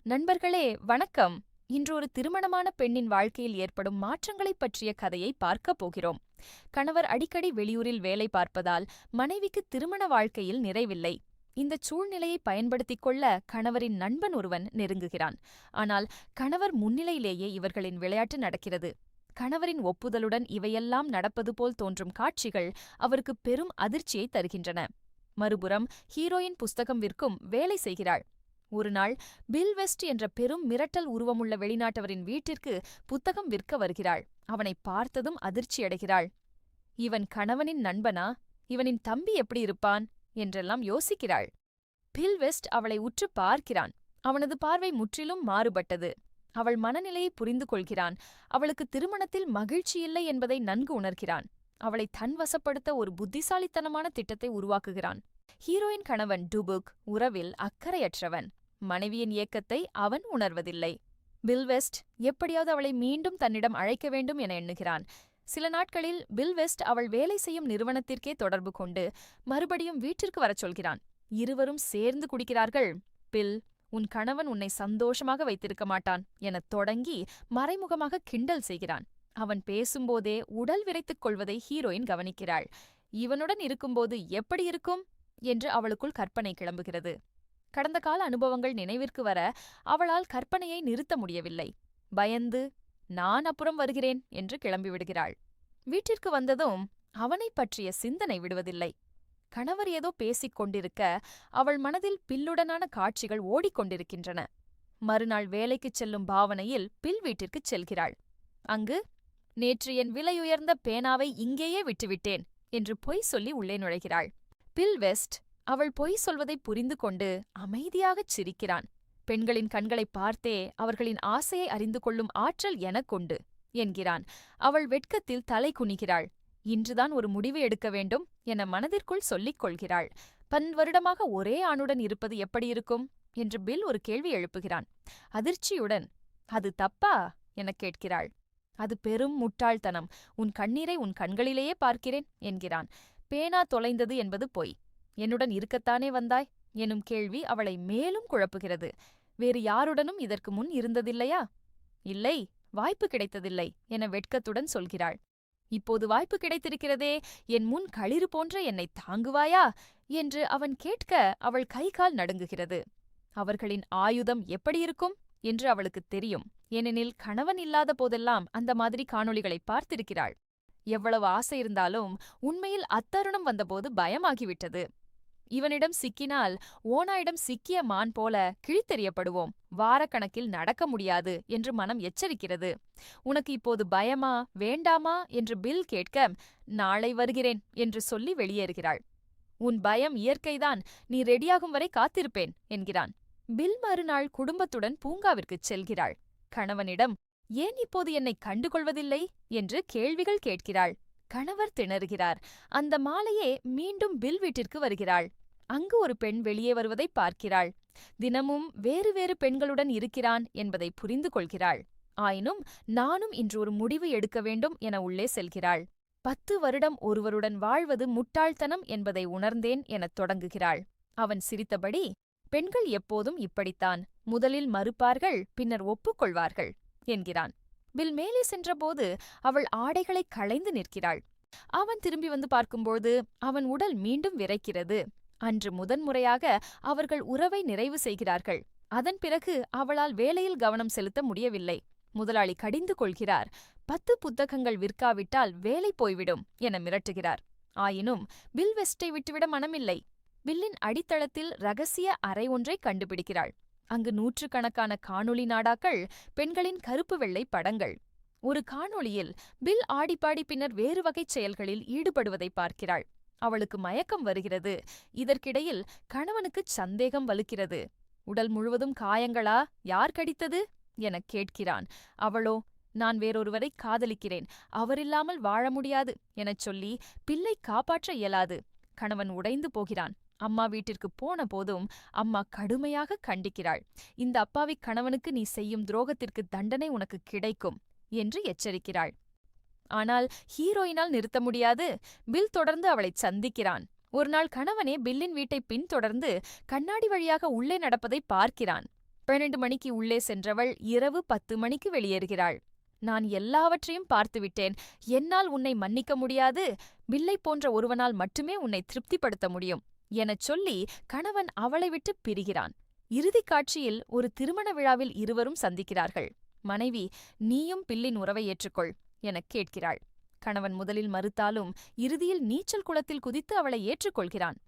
நண்பர்களே வணக்கம். இன்று ஒரு திருமணமான பெண்ணின் வாழ்க்கையில் ஏற்படும் மாற்றங்களைப் பற்றிய கதையை பார்க்கப் போகிறோம். கணவர் அடிக்கடி வெளியூரில் வேலை பார்ப்பதால் மனைவிக்கு திருமண வாழ்க்கையில் நிறைவில்லை. இந்தச் சூழ்நிலையை பயன்படுத்திக் கொள்ள கணவரின் நண்பன் ஒருவன் நெருங்குகிறான். ஆனால் கணவர் முன்னிலையிலேயே இவர்களின் விளையாட்டு நடக்கிறது. கணவரின் ஒப்புதலுடன் இவையெல்லாம் நடப்பது போல் தோன்றும் காட்சிகள் அவருக்கு பெரும் அதிர்ச்சியை தருகின்றன. மறுபுறம் ஹீரோயின் புஸ்தகம் விற்கும் வேலை செய்கிறாள். ஒருநாள் பில் வெஸ்ட் என்ற பெரும் மிரட்டல் உருவமுள்ள வெளிநாட்டவரின் வீட்டிற்கு புத்தகம் விற்க வருகிறாள். அவனை பார்த்ததும் அதிர்ச்சியடைகிறாள். இவன் கணவனின் நண்பனா? இவனின் தம்பி எப்படி இருப்பான் என்றெல்லாம் யோசிக்கிறாள். பில் வெஸ்ட் அவளை உற்று பார்க்கிறான். அவனது பார்வை முற்றிலும் மாறுபட்டது. அவள் மனநிலையை புரிந்து கொள்கிறான். அவளுக்கு திருமணத்தில் மகிழ்ச்சியில்லை என்பதை நன்கு உணர்கிறான். அவளை தன்வசப்படுத்த ஒரு புத்திசாலித்தனமான திட்டத்தை உருவாக்குகிறான். ஹீரோயின் கணவன் டுபுக் உறவில் அக்கறையற்றவன். மனைவியின் ஏக்கத்தை அவன் உணர்வதில்லை. பில் வெஸ்ட் எப்படியாவது அவளை மீண்டும் தன்னிடம் அழைக்க வேண்டும் என எண்ணுகிறான். சில நாட்களில் பில் வெஸ்ட் அவள் வேலை செய்யும் நிறுவனத்திற்கே தொடர்பு கொண்டு மறுபடியும் வீட்டிற்கு வரச் சொல்கிறான். இருவரும் சேர்ந்து குடிக்கிறார்கள். பில், உன் கணவன் உன்னை சந்தோஷமாக வைத்திருக்க மாட்டான் எனத் தொடங்கி மறைமுகமாக கிண்டல் செய்கிறான். அவன் பேசும்போதே உடல் விரைத்துக் கொள்வதை ஹீரோயின் கவனிக்கிறாள். இவனுடன் இருக்கும்போது எப்படி இருக்கும் என்று அவளுக்குள் கற்பனை கிளம்புகிறது. கடந்த கால அனுபவங்கள் நினைவிற்கு வர அவளால் கற்பனையை நிறுத்த முடியவில்லை. பயந்து, நான் அப்புறம் வருகிறேன் என்று கிளம்பிவிடுகிறாள். வீட்டிற்கு வந்ததும் அவனைப் பற்றிய சிந்தனை விடுவதில்லை. கணவர் ஏதோ பேசிக் கொண்டிருக்க அவள் மனதில் பில்லுடனான காட்சிகள் ஓடிக்கொண்டிருக்கின்றன. மறுநாள் வேலைக்குச் செல்லும் பாவனையில் பில் வீட்டிற்குச் செல்கிறாள். அங்கு, நேற்று என் விலையுயர்ந்த பேனாவை இங்கேயே விட்டுவிட்டேன் என்று பொய் சொல்லி உள்ளே நுழைகிறாள். பில் வெஸ்ட் அவள் பொய் சொல்வதை புரிந்து கொண்டு அமைதியாகச் சிரிக்கிறான். பெண்களின் கண்களைப் பார்த்தே அவர்களின் ஆசையை அறிந்து கொள்ளும் ஆற்றல் எனக்குண்டு என்கிறான். அவள் வெட்கத்தில் தலை குனிகிறாள். இன்றுதான் ஒரு முடிவு எடுக்க வேண்டும் என மனதிற்குள் சொல்லிக் கொள்கிறாள். 10 வருடமாக ஒரே ஆணுடன் இருப்பது எப்படியிருக்கும் என்று பில் ஒரு கேள்வி எழுப்புகிறான். அதிர்ச்சியுடன், அது தப்பா எனக் கேட்கிறாள். அது பெரும் முட்டாள்தனம். உன் கண்ணீரை உன் கண்களிலேயே பார்க்கிறேன் என்கிறான். பேனா தொலைந்தது என்பது பொய். என்னுடன் இருக்கத்தானே வந்தாய் எனும் கேள்வி அவளை மேலும் குழப்புகிறது. வேறு யாருடனும் இதற்கு முன் இருந்ததில்லையா? இல்லை, வாய்ப்பு கிடைத்ததில்லை என வெட்கத்துடன் சொல்கிறாள். இப்போது வாய்ப்பு கிடைத்திருக்கிறதே, என் முன் களிறு போன்ற என்னை தாங்குவாயா என்று அவன் கேட்க அவள் கை கால் நடுங்குகிறது. அவர்களின் ஆயுதம் எப்படியிருக்கும் என்று அவளுக்குத் தெரியும். ஏனெனில் கணவன் இல்லாத போதெல்லாம் அந்த மாதிரி காணொளிகளை பார்த்திருக்கிறாள். எவ்வளவு ஆசை இருந்தாலும் உண்மையில் அத்தருணம் வந்தபோது பயமாகிவிட்டது. இவனிடம் சிக்கினால் ஓனாயிடம் சிக்கிய மான் போல கிழித்தெறியப்படுவோம். வாரக்கணக்கில் நடக்க முடியாது என்று மனம் எச்சரிக்கிறது. உனக்கு இப்போது பயமா வேண்டாமா என்று பில் கேட்க, நாளை வருகிறேன் என்று சொல்லி வெளியேறுகிறாள். உன் பயம் இயற்கைதான், நீ ரெடியாகும் வரை காத்திருப்பேன் என்கிறான். பில் மறுநாள் குடும்பத்துடன் பூங்காவிற்குச் செல்கிறாள். கணவனிடம், ஏன் இப்போது என்னை கண்டுகொள்வதில்லை என்று கேள்விகள் கேட்கிறாள். கணவர் திணறுகிறார். அந்த மாலையே மீண்டும் பில் வீட்டிற்கு வருகிறாள். அங்கு ஒரு பெண் வெளியே வருவதை பார்க்கிறாள். தினமும் வேறு வேறு பெண்களுடன் இருக்கிறான் என்பதை புரிந்து கொள்கிறாள். ஆயினும் நானும் இன்று ஒரு முடிவு எடுக்க வேண்டும் என உள்ளே செல்கிறாள். 10 வருடம் ஒருவருடன் வாழ்வது முட்டாள்தனம் என்பதை உணர்ந்தேன் எனத் தொடங்குகிறாள். அவன் சிரித்தபடி, பெண்கள் எப்போதும் இப்படித்தான், முதலில் மறுப்பார்கள், பின்னர் ஒப்புக்கொள்வார்கள் என்கிறான். பில் மேலே சென்றபோது அவள் ஆடைகளை களைந்து நிற்கிறாள். அவன் திரும்பி வந்து பார்க்கும்போது அவன் உடல் மீண்டும் விரைக்கிறது. அன்று முதன்முறையாக அவர்கள் உறவை நிறைவு செய்கிறார்கள். அதன் பிறகு அவளால் வேலையில் கவனம் செலுத்த முடியவில்லை. முதலாளி கடிந்து கொள்கிறார். 10 புத்தகங்கள் விற்காவிட்டால் வேலை போய்விடும் என மிரட்டுகிறார். ஆயினும் பில் வெஸ்டை விட்டுவிட மனமில்லை. பில்லின் அடித்தளத்தில் ரகசிய அறை ஒன்றை கண்டுபிடிக்கிறாள். அங்கு 100கணக்கான காணொளி நாடாக்கள், பெண்களின் கருப்பு வெள்ளை படங்கள். ஒரு காணொளியில் பில் ஆடிப்பாடி பின்னர் வேறு வகைச் செயல்களில் ஈடுபடுவதை பார்க்கிறாள். அவளுக்கு மயக்கம் வருகிறது. இதற்கிடையில் கணவனுக்குச் சந்தேகம் வலுக்கிறது. உடல் முழுவதும் காயங்களா? யார் கடித்தது எனக் கேட்கிறான். அவளோ, நான் வேறொருவரை காதலிக்கிறேன், அவரில்லாமல் வாழ முடியாது எனச் சொல்லி பில்லை காப்பாற்ற இயலாது. கணவன் உடைந்து போகிறான். அம்மா வீட்டிற்கு போன போதும் அம்மா கடுமையாக கண்டிக்கிறாள். இந்த அப்பாவிக் கணவனுக்கு நீ செய்யும் துரோகத்திற்கு தண்டனை உனக்கு கிடைக்கும் என்று எச்சரிக்கிறாள். ஆனால் ஹீரோயினால் நிறுத்த முடியாது. பில் தொடர்ந்து அவளைச் சந்திக்கிறான். ஒருநாள் கணவனே பில்லின் வீட்டை பின்தொடர்ந்து கண்ணாடி வழியாக உள்ளே நடப்பதை பார்க்கிறான். 12 மணிக்கு உள்ளே சென்றவள் இரவு 10 மணிக்கு வெளியேறுகிறாள். நான் எல்லாவற்றையும் பார்த்துவிட்டேன். என்னால் உன்னை மன்னிக்க முடியாது. பில்லை போன்ற ஒருவனால் மட்டுமே உன்னை திருப்திப்படுத்த முடியும் எனச் சொல்லி கணவன் அவளை விட்டு பிரிகிறான். இறுதிக் காட்சியில் ஒரு திருமண விழாவில் இருவரும் சந்திக்கிறார்கள். மனைவி, நீயும் பில்லின் உறவை ஏற்றுக்கொள் எனக் கேட்கிறாள். கணவன் முதலில் மறுத்தாலும் இறுதியில் நீச்சல் குளத்தில் குதித்து அவளை ஏற்றுக்கொள்கிறான்.